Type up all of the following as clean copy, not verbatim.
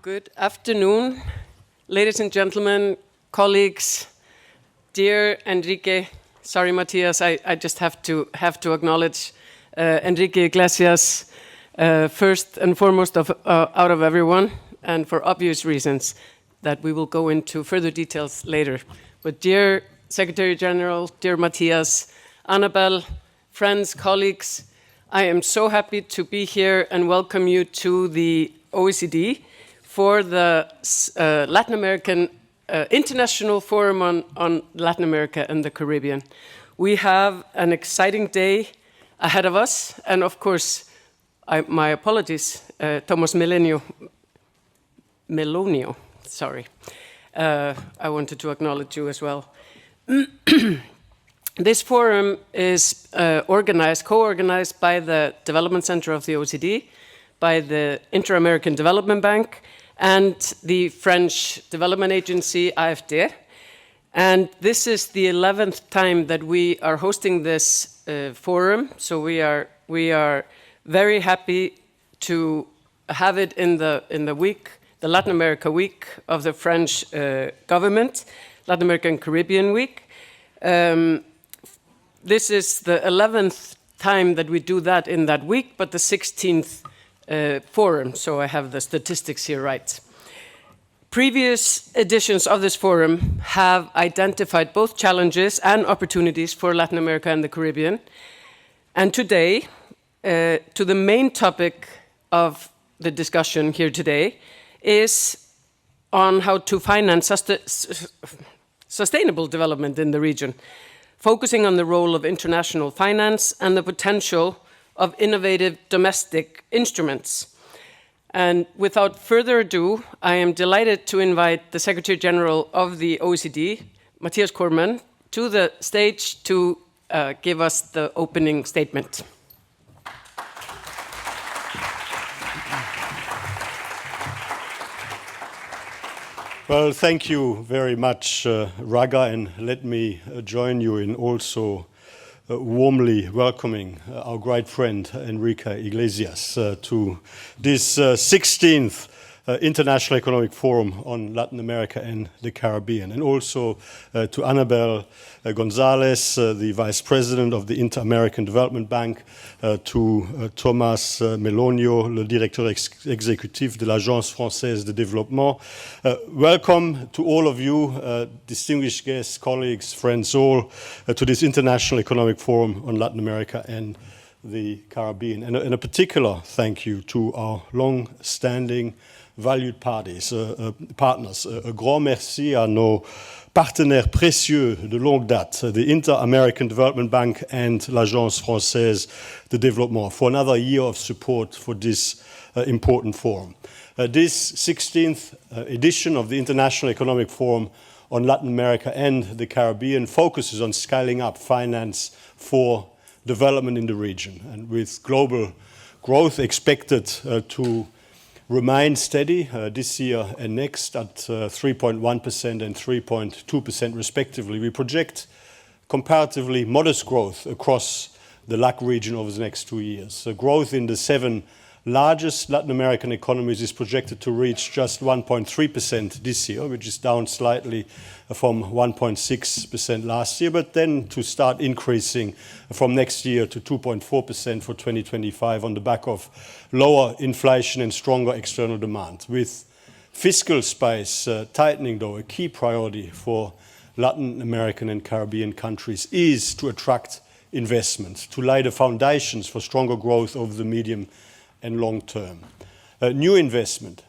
Good afternoon, ladies and gentlemen, colleagues, dear Enrique. Sorry, Matthias, I just have to acknowledge Enrique Iglesias first and foremost out of everyone, and for obvious reasons that we will go into further details later. But dear Secretary General, dear Matthias, Annabelle, friends, colleagues, I am so happy to be here and welcome you to the OECD for the Latin American International Forum on Latin America and the Caribbean. We have an exciting day ahead of us, and of course, my apologies, Thomas Melonio, sorry. I wanted to acknowledge you as well. This forum is co-organized by the Development Center of the OECD, by the Inter-American Development Bank, and the French Development Agency, AFD. And this is the 11th time that we are hosting this forum, so we are very happy to have it in the week, the Latin America Week of the French government, Latin American Caribbean Week. This is the 11th time that we do that in that week, but the 16th forum, so I have the statistics here right. Previous editions of this forum have identified both challenges and opportunities for Latin America and the Caribbean. And today, to the main topic of the discussion here today is on how to finance sustainable development in the region, focusing on the role of international finance and the potential of innovative domestic instruments. And without further ado, I am delighted to invite the Secretary General of the OECD, Matthias Cormann, to the stage to give us the opening statement. Well, thank you very much, Raga, and let me join you in also warmly welcoming our great friend Enrique Iglesias to this 16th International Economic Forum on Latin America and the Caribbean, and also to Annabelle Gonzalez, the Vice President of the Inter-American Development Bank, to Thomas Melonio, le Directeur Exécutif de l'Agence Française de Développement. Welcome to all of you, distinguished guests, colleagues, friends all, to this International Economic Forum on Latin America and the Caribbean. And a particular thank you to our long-standing valued partners. Un grand merci à nos partenaires précieux de longue date, the Inter-American Development Bank and l'Agence Française de Développement, for another year of support for this important forum. This 16th edition of the International Economic Forum on Latin America and the Caribbean focuses on scaling up finance for development in the region, and with global growth expected to remain steady this year and next at 3.1% and 3.2% respectively. We project comparatively modest growth across the LAC region over the next 2 years. So growth in the 7 largest Latin American economies is projected to reach just 1.3% this year, which is down slightly from 1.6% last year, but then to start increasing from next year to 2.4% for 2025 on the back of lower inflation and stronger external demand. With fiscal space tightening, though, a key priority for Latin American and Caribbean countries is to attract investment, to lay the foundations for stronger growth over the medium and long term. New investment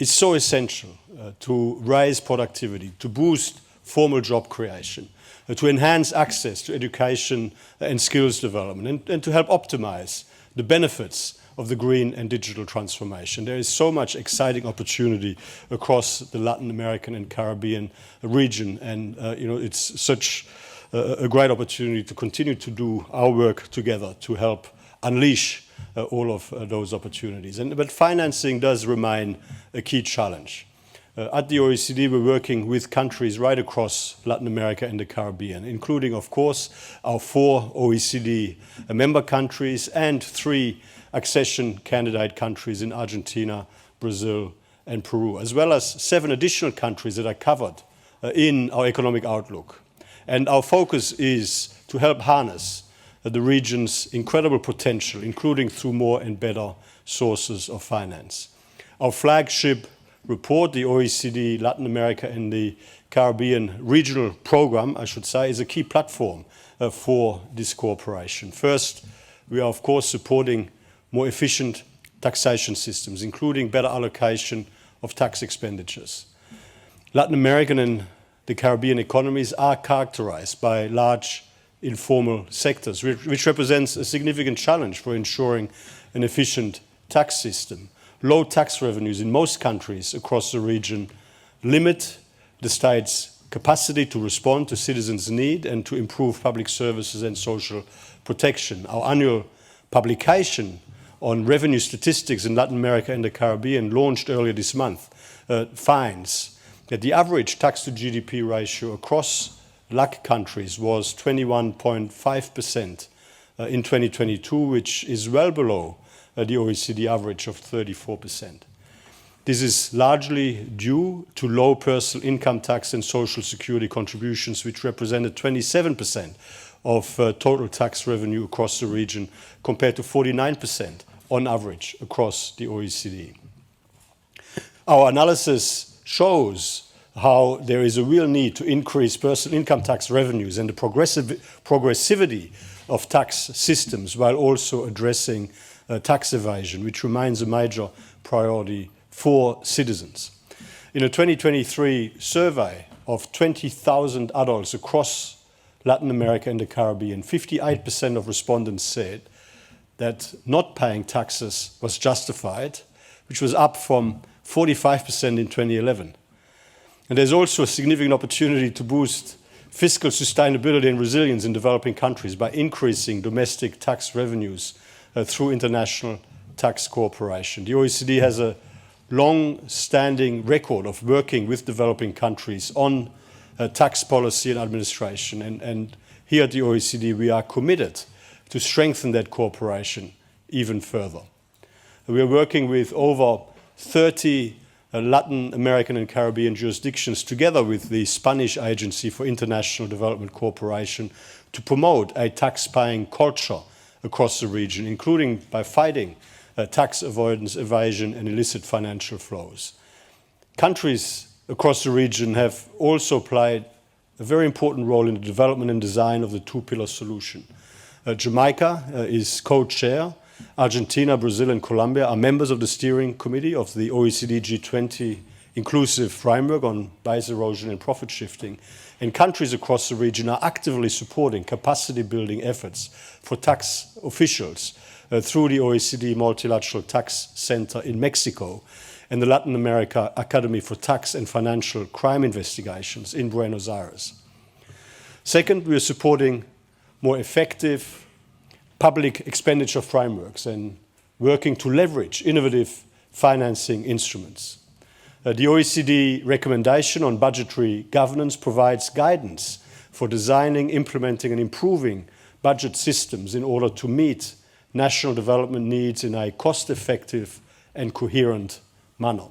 is so essential to raise productivity, to boost formal job creation, to enhance access to education and skills development, and to help optimize the benefits of the green and digital transformation. There is so much exciting opportunity across the Latin American and Caribbean region, and it's such a great opportunity to continue to do our work together to help unleash all of those opportunities. But financing does remain a key challenge. At the OECD, we're working with countries right across Latin America and the Caribbean, including, of course, our 4 OECD member countries and 3 accession candidate countries in Argentina, Brazil, and Peru, as well as 7 additional countries that are covered in our economic outlook. And our focus is to help harness the region's incredible potential, including through more and better sources of finance. Our flagship report, the OECD Latin America and the Caribbean Regional Program, I should say, is a key platform for this cooperation. First, we are, of course, supporting more efficient taxation systems, including better allocation of tax expenditures. Latin American and the Caribbean economies are characterized by large informal sectors, which represents a significant challenge for ensuring an efficient tax system. Low tax revenues in most countries across the region limit the state's capacity to respond to citizens' need and to improve public services and social protection. Our annual publication on revenue statistics in Latin America and the Caribbean, launched earlier this month, finds that the average tax-to-GDP ratio across LAC countries was 21.5% in 2022, which is well below the OECD average of 34%. This is largely due to low personal income tax and social security contributions, which represented 27% of total tax revenue across the region, compared to 49% on average across the OECD. Our analysis shows how there is a real need to increase personal income tax revenues and the progressivity of tax systems, while also addressing tax evasion, which remains a major priority for citizens. In a 2023 survey of 20,000 adults across Latin America and the Caribbean, 58% of respondents said that not paying taxes was justified, which was up from 45% in 2011. And there's also a significant opportunity to boost fiscal sustainability and resilience in developing countries by increasing domestic tax revenues through international tax cooperation. The OECD has a long-standing record of working with developing countries on tax policy and administration. And here at the OECD, we are committed to strengthen that cooperation even further. We are working with over 30 Latin American and Caribbean jurisdictions, together with the Spanish Agency for International Development Cooperation, to promote a tax-paying culture across the region, including by fighting tax avoidance, evasion, and illicit financial flows. Countries across the region have also played a very important role in the development and design of the two-pillar solution. Jamaica is co-chair. Argentina, Brazil, and Colombia are members of the steering committee of the OECD G20 inclusive framework on base erosion and profit shifting. And countries across the region are actively supporting capacity-building efforts for tax officials through the OECD Multilateral Tax Center in Mexico and the Latin America Academy for Tax and Financial Crime Investigations in Buenos Aires. Second, we are supporting more effective public expenditure frameworks and working to leverage innovative financing instruments. The OECD recommendation on budgetary governance provides guidance for designing, implementing, and improving budget systems in order to meet national development needs in a cost-effective and coherent manner.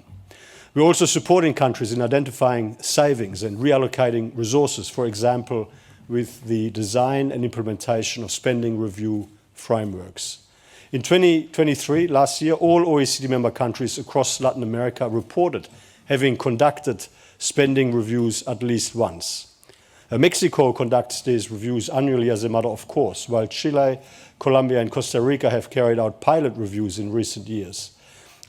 We're also supporting countries in identifying savings and reallocating resources, for example, with the design and implementation of spending review frameworks. In 2023, last year, all OECD member countries across Latin America reported having conducted spending reviews at least once. Mexico conducts these reviews annually as a matter of course, while Chile, Colombia, and Costa Rica have carried out pilot reviews in recent years.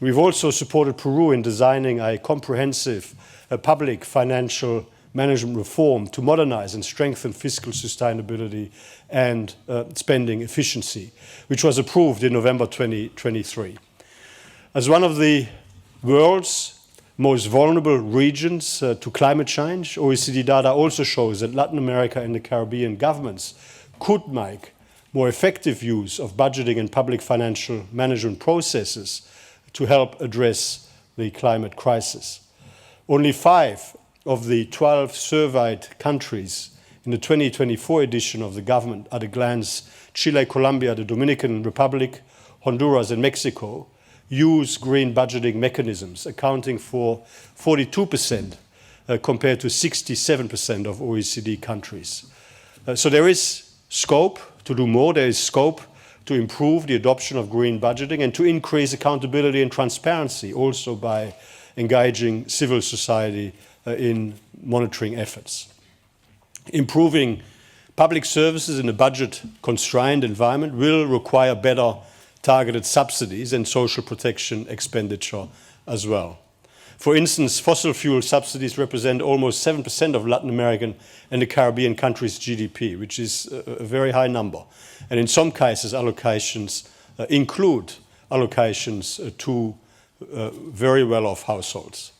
We've also supported Peru in designing a comprehensive public financial management reform to modernize and strengthen fiscal sustainability and spending efficiency, which was approved in November 2023. As one of the world's most vulnerable regions to climate change, OECD data also shows that Latin America and the Caribbean governments could make more effective use of budgeting and public financial management processes to help address the climate crisis. Only 5 of the 12 surveyed countries in the 2024 edition of the Government at a Glance, Chile, Colombia, the Dominican Republic, Honduras, and Mexico, use green budgeting mechanisms, accounting for 42% compared to 67% of OECD countries. So there is scope to do more. There is scope to improve the adoption of green budgeting and to increase accountability and transparency, also by engaging civil society in monitoring efforts. Improving public services in a budget-constrained environment will require better targeted subsidies and social protection expenditure as well. For instance, fossil fuel subsidies represent almost 7% of Latin American and the Caribbean countries' GDP, which is a very high number. And in some cases, allocations include allocations to very well-off households.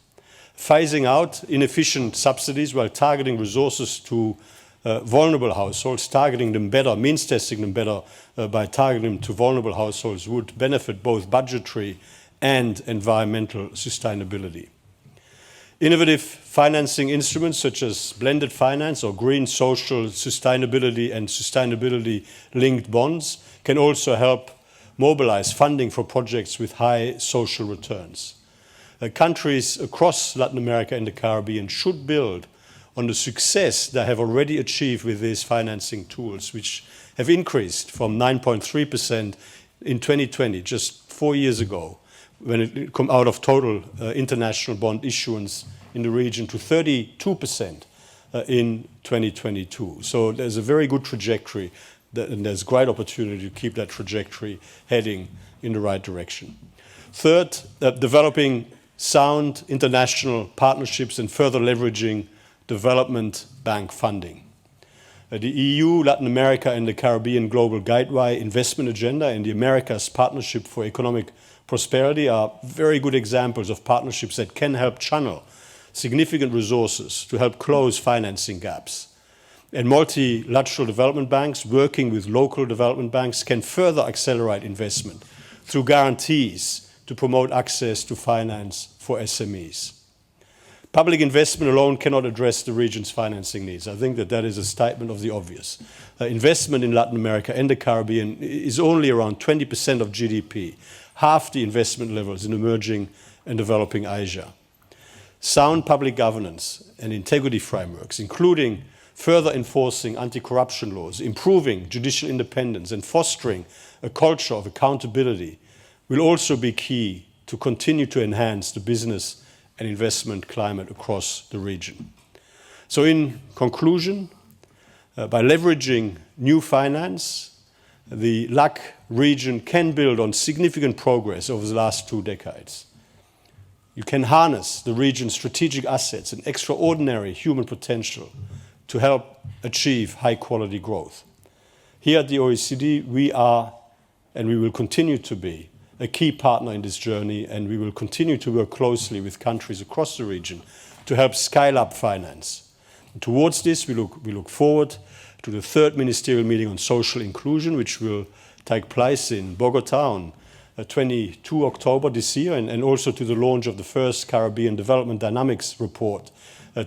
Phasing out inefficient subsidies while targeting resources to vulnerable households, targeting them better, means testing them better by targeting them to vulnerable households would benefit both budgetary and environmental sustainability. Innovative financing instruments such as blended finance or green social sustainability and sustainability-linked bonds can also help mobilize funding for projects with high social returns. Countries across Latin America and the Caribbean should build on the success they have already achieved with these financing tools, which have increased from 9.3% in 2020, just 4 years ago, when it came out of total international bond issuance in the region, to 32% in 2022. So there's a very good trajectory, and there's great opportunity to keep that trajectory heading in the right direction. Third, developing sound international partnerships and further leveraging development bank funding. The EU, Latin America and the Caribbean Global Gateway Investment Agenda and the Americas Partnership for Economic Prosperity are very good examples of partnerships that can help channel significant resources to help close financing gaps. And multilateral development banks working with local development banks can further accelerate investment through guarantees to promote access to finance for SMEs. Public investment alone cannot address the region's financing needs. I think that is a statement of the obvious. Investment in Latin America and the Caribbean is only around 20% of GDP, half the investment levels in emerging and developing Asia. Sound public governance and integrity frameworks, including further enforcing anti-corruption laws, improving judicial independence and fostering a culture of accountability, will also be key to continue to enhance the business and investment climate across the region. So in conclusion, by leveraging new finance, the LAC region can build on significant progress over the last 2 decades. You can harness the region's strategic assets and extraordinary human potential to help achieve high-quality growth. Here at the OECD, we are, and we will continue to be, a key partner in this journey, and we will continue to work closely with countries across the region to help scale up finance. And towards this, we look forward to the 3rd ministerial meeting on social inclusion, which will take place in Bogota on 22 October this year, and also to the launch of the first Caribbean Development Dynamics report,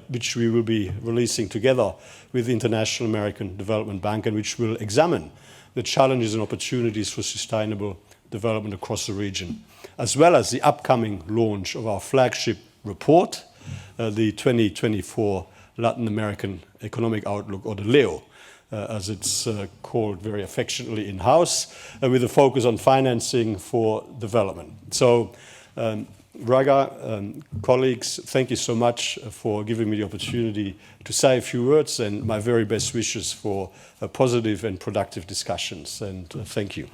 which we will be releasing together with the International American Development Bank, and which will examine the challenges and opportunities for sustainable development across the region, as well as the upcoming launch of our flagship report, the 2024 Latin American Economic Outlook, or the LEO, as it's called very affectionately in-house, with a focus on financing for development. So, Raga, colleagues, thank you so much for giving me the opportunity to say a few words, and my very best wishes for positive and productive discussions. And thank you.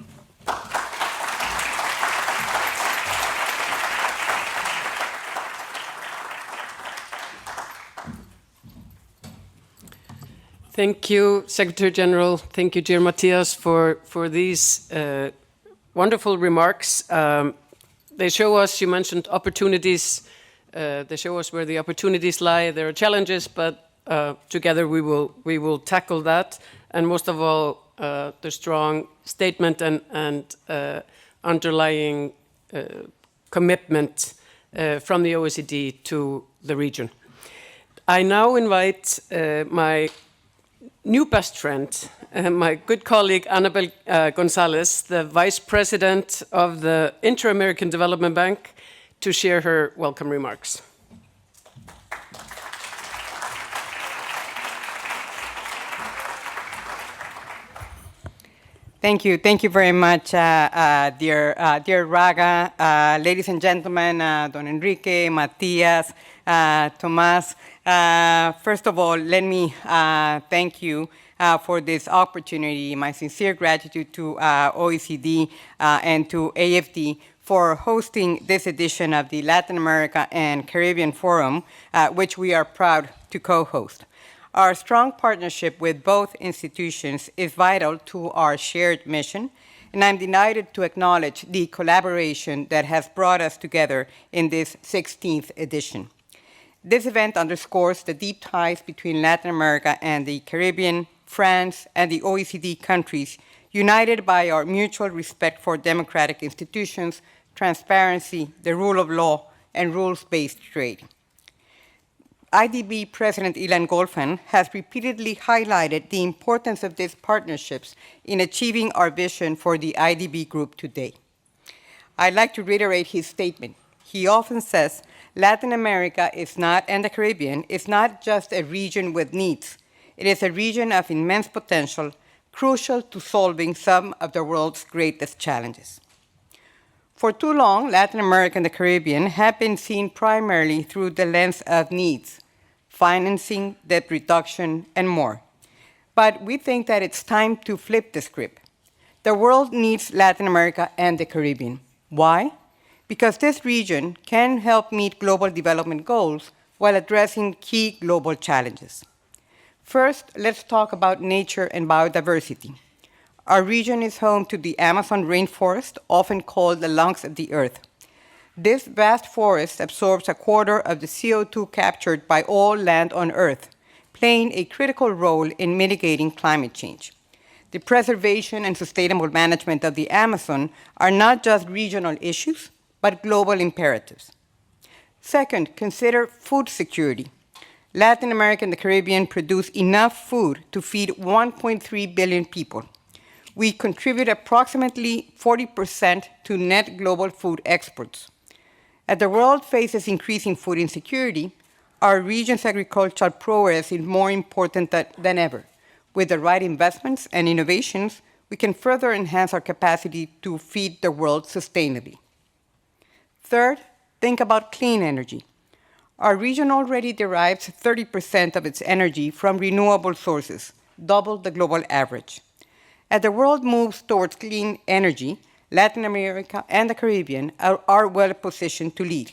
Thank you, Secretary General. Thank you, dear Matthias, for these wonderful remarks. They show us, you mentioned opportunities, they show us where the opportunities lie. There are challenges, but together we will tackle that. And most of all, the strong statement and underlying commitment from the OECD to the region. I now invite my new best friend, my good colleague Annabel Gonzalez, the Vice President of the Inter-American Development Bank, to share her welcome remarks. Thank you. Thank you very much, dear Raga, ladies and gentlemen, Don Enrique, Matias, Tomas. First of all, let me thank you for this opportunity. My sincere gratitude to OECD and to AFD for hosting this edition of the Latin America and Caribbean Forum, which we are proud to co-host. Our strong partnership with both institutions is vital to our shared mission, and I'm delighted to acknowledge the collaboration that has brought us together in this 16th edition. This event underscores the deep ties between Latin America and the Caribbean, France, and the OECD countries, united by our mutual respect for democratic institutions, transparency, the rule of law, and rules-based trade. IDB President Ilan Golfan has repeatedly highlighted the importance of these partnerships in achieving our vision for the IDB group today. I'd like to reiterate his statement. He often says, Latin America is not, and the Caribbean, is not just a region with needs. It is a region of immense potential, crucial to solving some of the world's greatest challenges. For too long, Latin America and the Caribbean have been seen primarily through the lens of needs, financing, debt reduction, and more. But we think that it's time to flip the script. The world needs Latin America and the Caribbean. Why? Because this region can help meet global development goals while addressing key global challenges. First, let's talk about nature and biodiversity. Our region is home to the Amazon rainforest, often called the lungs of the earth. This vast forest absorbs a quarter of the CO2 captured by all land on Earth, playing a critical role in mitigating climate change. The preservation and sustainable management of the Amazon are not just regional issues, but global imperatives. Second, consider food security. Latin America and the Caribbean produce enough food to feed 1.3 billion people. We contribute approximately 40% to net global food exports. As the world faces increasing food insecurity, our region's agricultural prowess is more important than ever. With the right investments and innovations, we can further enhance our capacity to feed the world sustainably. Third, think about clean energy. Our region already derives 30% of its energy from renewable sources, double the global average. As the world moves towards clean energy, Latin America and the Caribbean are well positioned to lead.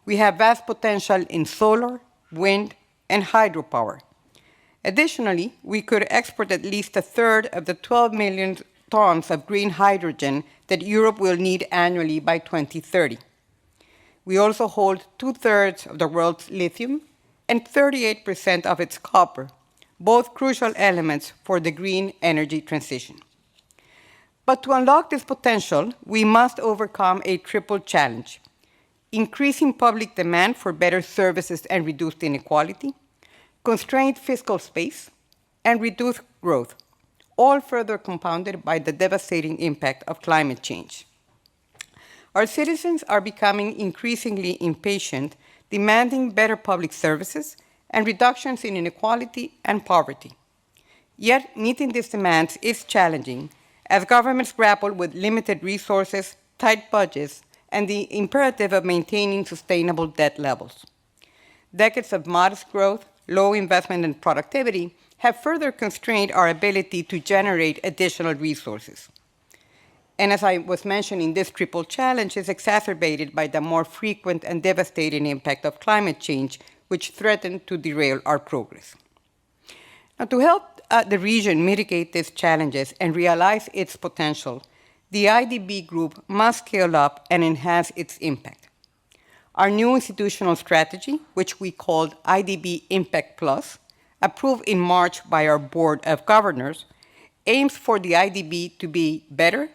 We have vast potential in solar, wind, and hydropower. Additionally, we could export at least a third of the 12 million tons of green hydrogen that Europe will need annually by 2030. We also hold 2/3 of the world's lithium and 38% of its copper, both crucial elements for the green energy transition. But to unlock this potential, we must overcome a triple challenge: increasing public demand for better services and reduced inequality, constrained fiscal space, and reduced growth, all further compounded by the devastating impact of climate change. Our citizens are becoming increasingly impatient, demanding better public services and reductions in inequality and poverty. Yet, meeting these demands is challenging as governments grapple with limited resources, tight budgets, and the imperative of maintaining sustainable debt levels. Decades of modest growth, low investment, and productivity have further constrained our ability to generate additional resources. And as I was mentioning, this triple challenge is exacerbated by the more frequent and devastating impact of climate change, which threaten to derail our progress. Now, to help the region mitigate these challenges and realize its potential, the IDB group must scale up and enhance its impact. Our new institutional strategy, which we called IDB Impact Plus, approved in March by our Board of Governors, aims for the IDB to be better,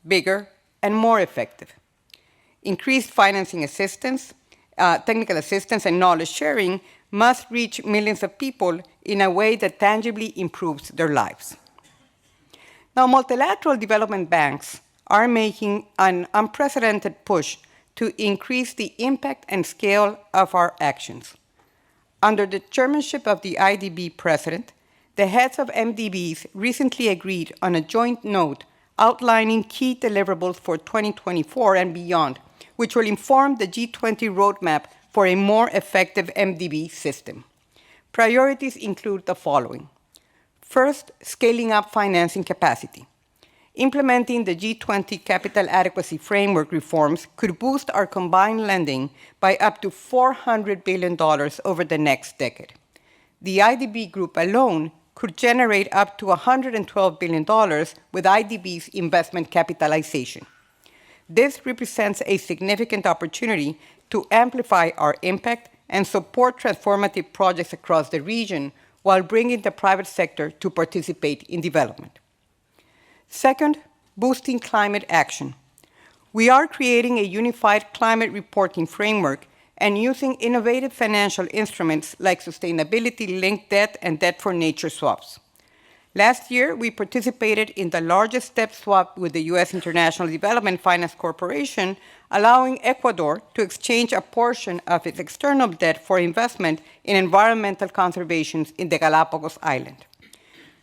bigger, and more effective. Increased financing assistance, technical assistance, and knowledge sharing must reach millions of people in a way that tangibly improves their lives. Now, multilateral development banks are making an unprecedented push to increase the impact and scale of our actions. Under the chairmanship of the IDB president, the heads of MDBs recently agreed on a joint note outlining key deliverables for 2024 and beyond, which will inform the G20 roadmap for a more effective MDB system. Priorities include the following. First, scaling up financing capacity. Implementing the G20 capital adequacy framework reforms could boost our combined lending by up to $400 billion over the next decade. The IDB group alone could generate up to $112 billion with IDB's investment capitalization. This represents a significant opportunity to amplify our impact and support transformative projects across the region while bringing the private sector to participate in development. Second, boosting climate action. We are creating a unified climate reporting framework and using innovative financial instruments like sustainability-linked debt and debt for nature swaps. Last year, we participated in the largest debt swap with the U.S. International Development Finance Corporation, allowing Ecuador to exchange a portion of its external debt for investment in environmental conservation in the Galapagos Island.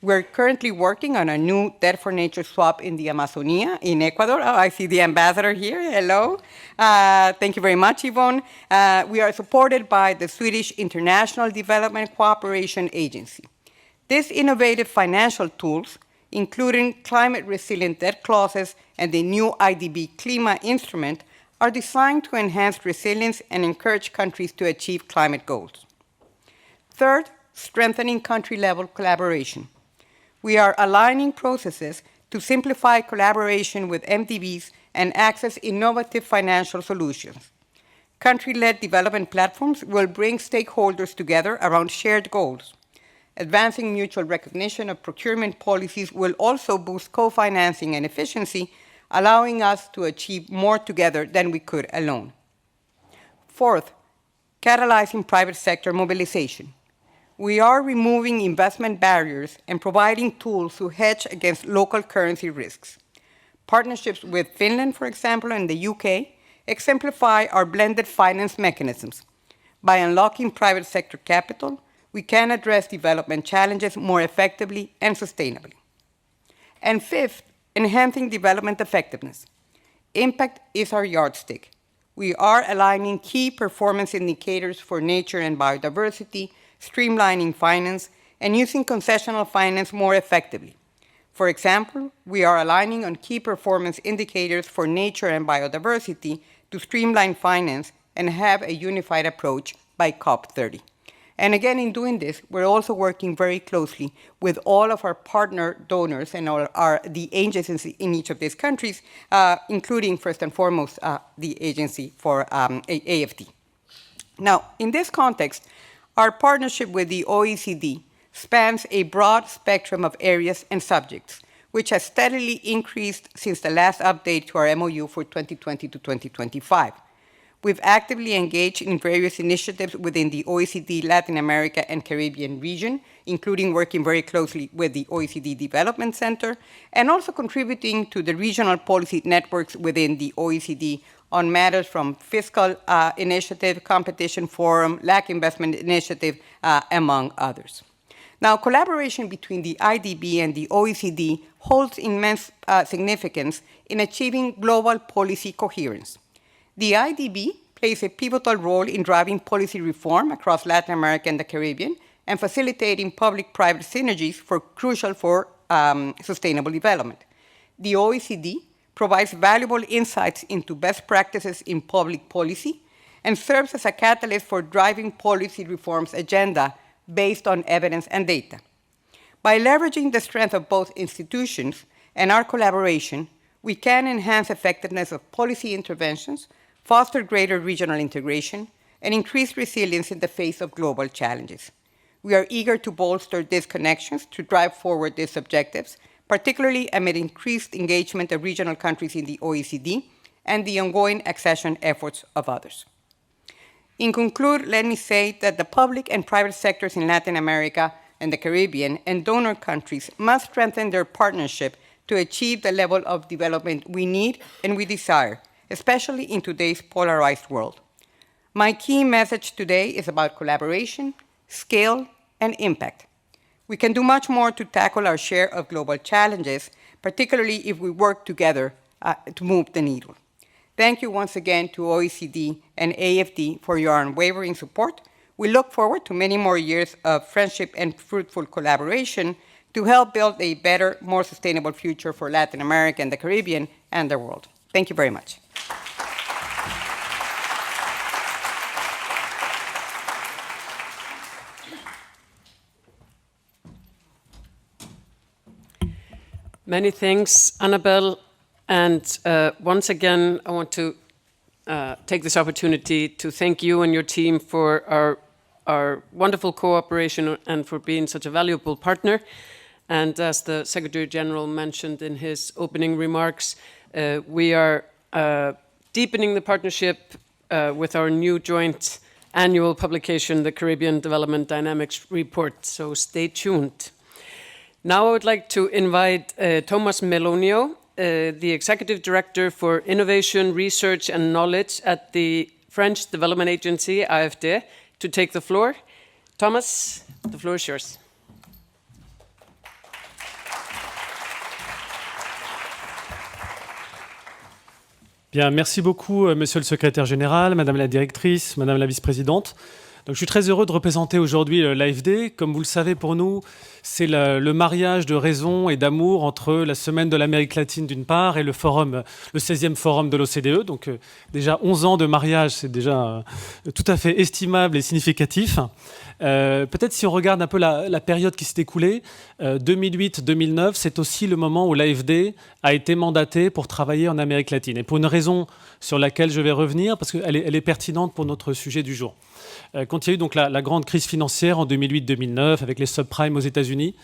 We're currently working on a new debt for nature swap in the Amazonia in Ecuador. Oh, I see the ambassador here. Hello. Thank you very much, Yvonne. We are supported by the Swedish International Development Cooperation Agency. These innovative financial tools, including climate-resilient debt clauses and the new IDB Klima instrument, are designed to enhance resilience and encourage countries to achieve climate goals. Third, strengthening country-level collaboration. We are aligning processes to simplify collaboration with MDBs and access innovative financial solutions. Country-led development platforms will bring stakeholders together around shared goals. Advancing mutual recognition of procurement policies will also boost co-financing and efficiency, allowing us to achieve more together than we could alone. Fourth, catalyzing private sector mobilization. We are removing investment barriers and providing tools to hedge against local currency risks. Partnerships with Finland, for example, and the UK exemplify our blended finance mechanisms. By unlocking private sector capital, we can address development challenges more effectively and sustainably. And fifth, enhancing development effectiveness. Impact is our yardstick. We are aligning key performance indicators for nature and biodiversity, streamlining finance, and using concessional finance more effectively. For example, we are aligning on key performance indicators for nature and biodiversity to streamline finance and have a unified approach by COP30. And again, in doing this, we're also working very closely with all of our partner donors and the agencies in each of these countries, including, first and foremost, the agency for AFD. Now, in this context, our partnership with the OECD spans a broad spectrum of areas and subjects, which has steadily increased since the last update to our MOU for 2020 to 2025. We've actively engaged in various initiatives within the OECD Latin America and Caribbean region, including working very closely with the OECD Development Center, and also contributing to the regional policy networks within the OECD on matters from fiscal initiative, competition forum, LAC investment initiative, among others. Now, collaboration between the IDB and the OECD holds immense significance in achieving global policy coherence. The IDB plays a pivotal role in driving policy reform across Latin America and the Caribbean and facilitating public-private synergies crucial for sustainable development. The OECD provides valuable insights into best practices in public policy and serves as a catalyst for driving policy reforms agenda based on evidence and data. By leveraging the strength of both institutions and our collaboration, we can enhance effectiveness of policy interventions, foster greater regional integration, and increase resilience in the face of global challenges. We are eager to bolster these connections to drive forward these objectives, particularly amid increased engagement of regional countries in the OECD and the ongoing accession efforts of others. In conclude, let me say that the public and private sectors in Latin America and the Caribbean and donor countries must strengthen their partnership to achieve the level of development we need and we desire, especially in today's polarized world. My key message today is about collaboration, scale, and impact. We can do much more to tackle our share of global challenges, particularly if we work together to move the needle. Thank you once again to OECD and AFD for your unwavering support. We look forward to many more years of friendship and fruitful collaboration to help build a better, more sustainable future for Latin America and the Caribbean and the world. Thank you very much. Many thanks, Annabelle. And once again, I want to take this opportunity to thank you and your team for our wonderful cooperation and for being such a valuable partner. And as the Secretary General mentioned in his opening remarks, we are deepening the partnership with our new joint annual publication, the Caribbean Development Dynamics Report. So stay tuned. Now I would like to invite Thomas Melonio, the Executive Director for Innovation, Research and Knowledge at the French Development Agency, AFD, to take the floor. Thomas, the floor is yours. Bien, merci beaucoup, Monsieur le Secrétaire Général, Madame la Directrice, Madame la Vice-Présidente. Donc, je suis très heureux de représenter aujourd'hui l'AFD. Comme vous le savez, pour nous, c'est le mariage de raison et d'amour entre la Semaine de l'Amérique latine d'une part et le 16e forum de l'OCDE. Donc déjà 11 ans de mariage, c'est déjà tout à fait estimable et significatif. Peut-être si on regarde un peu la période qui s'est écoulée, 2008-2009, c'est aussi le moment où l'AFD a été mandatée pour travailler en Amérique latine. Et pour une raison sur laquelle je vais revenir, parce qu'elle est pertinente pour notre sujet du jour. Quand il y a eu donc la grande crise financière en 2008-2009 avec les subprimes aux États-Unis,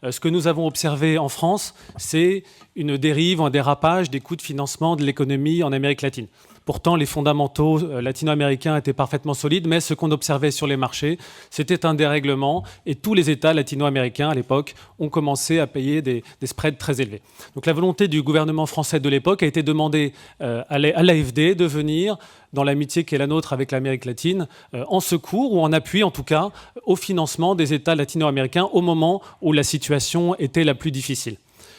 ce que nous avons observé en France, c'est une dérive, un dérapage des coûts de financement de l'économie en Amérique latine. Pourtant, les fondamentaux latino-américains étaient parfaitement solides, mais ce qu'on observait sur les marchés, c'était un dérèglement et tous les États latino-américains à l'époque ont commencé à payer des spreads très élevés. Donc la volonté du gouvernement français de l'époque a été de demander à l'AFD de venir, dans l'amitié qui est la nôtre avec l'Amérique latine, en secours ou en appui en tout cas au financement des États latino-américains au moment où la situation était la plus difficile.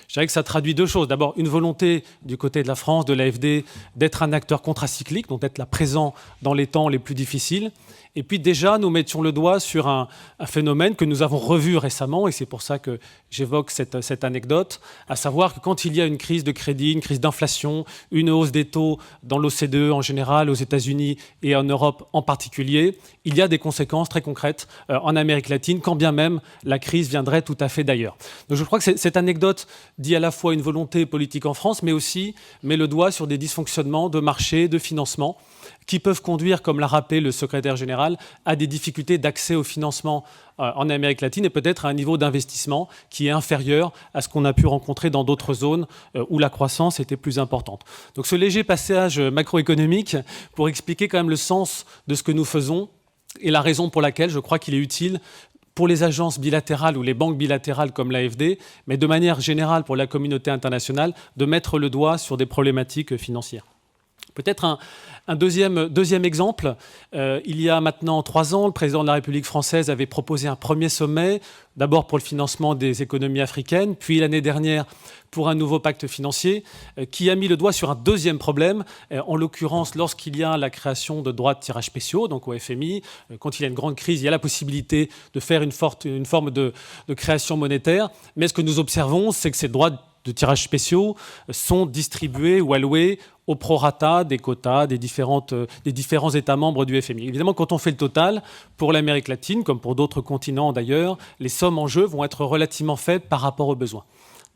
Je dirais que ça traduit deux choses. D'abord, une volonté du côté de la France, de l'AFD, d'être un acteur contracyclique, donc d'être là présent dans les temps les plus difficiles. Et puis déjà, nous mettions le doigt sur un phénomène que nous avons revu récemment, et c'est pour ça que j'évoque cette anecdote, à savoir que quand il y a une crise de crédit, une crise d'inflation, une hausse des taux dans l'OCDE en général, aux États-Unis et en Europe en particulier, il y a des conséquences très concrètes en Amérique latine, quand bien même la crise viendrait tout à fait d'ailleurs. Donc je crois que cette anecdote dit à la fois une volonté politique en France, mais aussi met le doigt sur des dysfonctionnements de marché, de financement, qui peuvent conduire, comme l'a rappelé le secrétaire général, à des difficultés d'accès au financement en Amérique latine et peut-être à un niveau d'investissement qui est inférieur à ce qu'on a pu rencontrer dans d'autres zones où la croissance était plus importante. Donc ce léger passage macroéconomique pour expliquer quand même le sens de ce que nous faisons et la raison pour laquelle je crois qu'il est utile pour les agences bilatérales ou les banques bilatérales comme l'AFD, mais de manière générale pour la communauté internationale, de mettre le doigt sur des problématiques financières. Peut-être un deuxième exemple. Il y a maintenant 3 ans, le président de la République française avait proposé un premier sommet, d'abord pour le financement des économies africaines, puis l'année dernière pour un nouveau pacte financier, qui a mis le doigt sur un deuxième problème, en l'occurrence lorsqu'il y a la création de droits de tirage spéciaux, donc au FMI, quand il y a une grande crise, il y a la possibilité de faire une forme de création monétaire, mais ce que nous observons, c'est que ces droits de tirage spéciaux sont distribués ou alloués au prorata des quotas des différents États membres du FMI. Évidemment, quand on fait le total, pour l'Amérique latine, comme pour d'autres continents d'ailleurs, les sommes en jeu vont être relativement faibles par rapport aux besoins.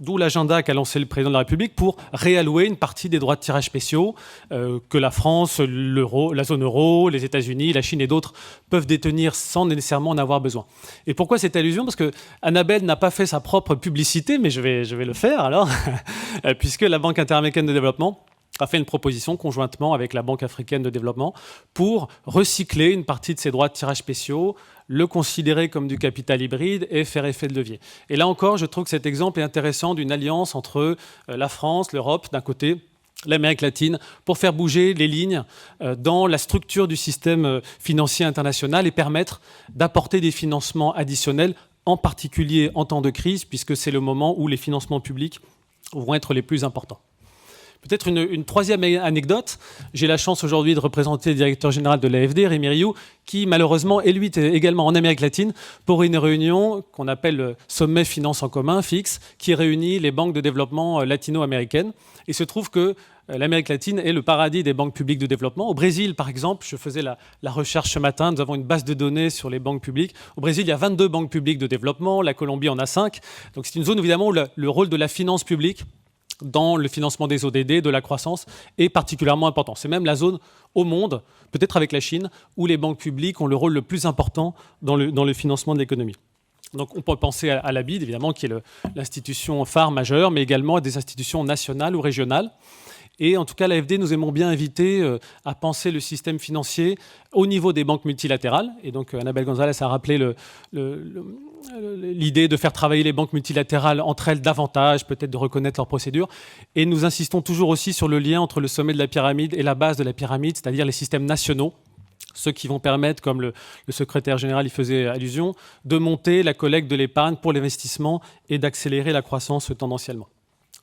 D'où l'agenda qu'a lancé le président de la République pour réallouer une partie des droits de tirage spéciaux que la France, la zone euro, les États-Unis, la Chine et d'autres peuvent détenir sans nécessairement en avoir besoin. Et pourquoi cette allusion ? Parce que Annabelle n'a pas fait sa propre publicité, mais je vais le faire alors, puisque la Banque interaméricaine de développement a fait une proposition conjointement avec la Banque africaine de développement pour recycler une partie de ces droits de tirage spéciaux, le considérer comme du capital hybride et faire effet de levier. Et là encore, je trouve que cet exemple est intéressant d'une alliance entre la France, l'Europe d'un côté, l'Amérique latine, pour faire bouger les lignes dans la structure du système financier international et permettre d'apporter des financements additionnels, en particulier en temps de crise, puisque c'est le moment où les financements publics vont être les plus importants. Peut-être une troisième anecdote. J'ai la chance aujourd'hui de représenter le directeur général de l'AFD, Rémi Rioux, qui malheureusement est lui également en Amérique latine pour une réunion qu'on appelle le Sommet Finance en commun, FIX, qui réunit les banques de développement latino-américaines. Il se trouve que l'Amérique latine est le paradis des banques publiques de développement. Au Brésil, par exemple, je faisais la recherche ce matin, nous avons une base de données sur les banques publiques. Au Brésil, il y a 22 banques publiques de développement, la Colombie en a 5. Donc c'est une zone évidemment où le rôle de la finance publique dans le financement des ODD, de la croissance, est particulièrement important. C'est même la zone au monde, peut-être avec la Chine, où les banques publiques ont le rôle le plus important dans le financement de l'économie. Donc on peut penser à la BID, évidemment, qui est l'institution phare majeure, mais également à des institutions nationales ou régionales. Et en tout cas, l'AFD, nous aimons bien inviter à penser le système financier au niveau des banques multilatérales. Et donc, Annabelle Gonzalez a rappelé l'idée de faire travailler les banques multilatérales entre elles davantage, peut-être de reconnaître leurs procédures. Et nous insistons toujours aussi sur le lien entre le sommet de la pyramide et la base de la pyramide, c'est-à-dire les systèmes nationaux, ceux qui vont permettre, comme le secrétaire général y faisait allusion, de monter la collecte de l'épargne pour l'investissement et d'accélérer la croissance tendanciellement.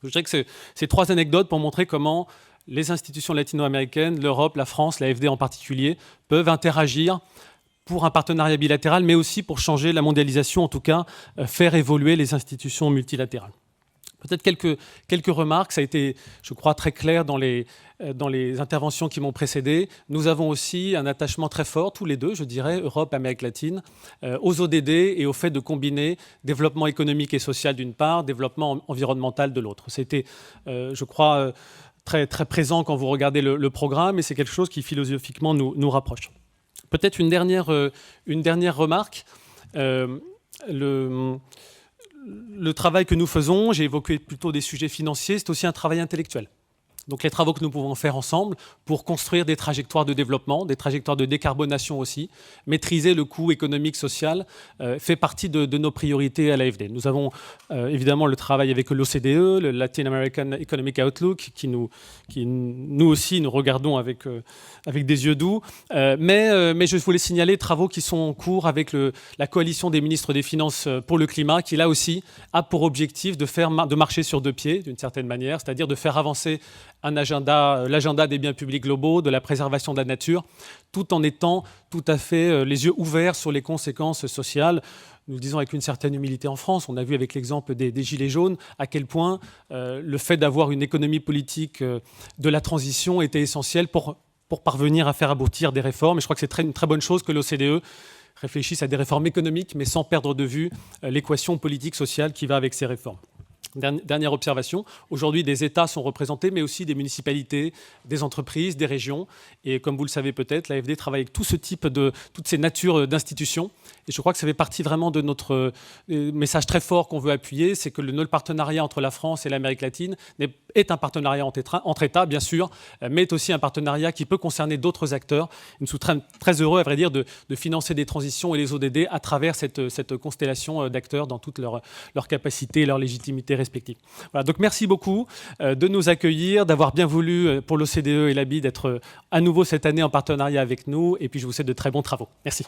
Je dirais que c'est trois anecdotes pour montrer comment les institutions latino-américaines, l'Europe, la France, l'AFD en particulier, peuvent interagir pour un partenariat bilatéral, mais aussi pour changer la mondialisation, en tout cas faire évoluer les institutions multilatérales. Peut-être quelques remarques, ça a été, je crois, très clair dans les interventions qui m'ont précédé. Nous avons aussi un attachement très fort, tous les deux, je dirais, Europe, Amérique latine, aux ODD et au fait de combiner développement économique et social d'une part, développement environnemental de l'autre. C'était, je crois, très, très présent quand vous regardez le programme et c'est quelque chose qui philosophiquement nous rapproche. Peut-être une dernière remarque. Le travail que nous faisons, j'ai évoqué plutôt des sujets financiers, c'est aussi un travail intellectuel. Donc les travaux que nous pouvons faire ensemble pour construire des trajectoires de développement, des trajectoires de décarbonation aussi, maîtriser le coût économique, social, fait partie de nos priorités à l'AFD. Nous avons évidemment le travail avec l'OCDE, le Latin American Economic Outlook, qui nous aussi nous regardons avec des yeux doux. Mais je voulais signaler les travaux qui sont en cours avec la coalition des ministres des Finances pour le climat, qui là aussi a pour objectif de marcher sur deux pieds, d'une certaine manière, c'est-à-dire de faire avancer l'agenda des biens publics globaux, de la préservation de la nature, tout en étant tout à fait les yeux ouverts sur les conséquences sociales. Nous le disons avec une certaine humilité en France, on a vu avec l'exemple des Gilets jaunes à quel point le fait d'avoir une économie politique de la transition était essentiel pour parvenir à faire aboutir des réformes. Et je crois que c'est une très bonne chose que l'OCDE réfléchisse à des réformes économiques, mais sans perdre de vue l'équation politique sociale qui va avec ces réformes. Dernière observation, aujourd'hui des États sont représentés, mais aussi des municipalités, des entreprises, des régions. Et comme vous le savez peut-être, l'AFD travaille avec toutes ces natures d'institutions. Et je crois que ça fait partie vraiment de notre message très fort qu'on veut appuyer, c'est que le partenariat entre la France et l'Amérique latine est un partenariat entre États, bien sûr, mais est aussi un partenariat qui peut concerner d'autres acteurs. Nous sommes très heureux, à vrai dire, de financer des transitions et les ODD à travers cette constellation d'acteurs dans toutes leurs capacités et leur légitimité respectives. Voilà, donc merci beaucoup de nous accueillir, d'avoir bien voulu pour l'OCDE et la BID d'être à nouveau cette année en partenariat avec nous. Et puis je vous souhaite de très bons travaux. Merci.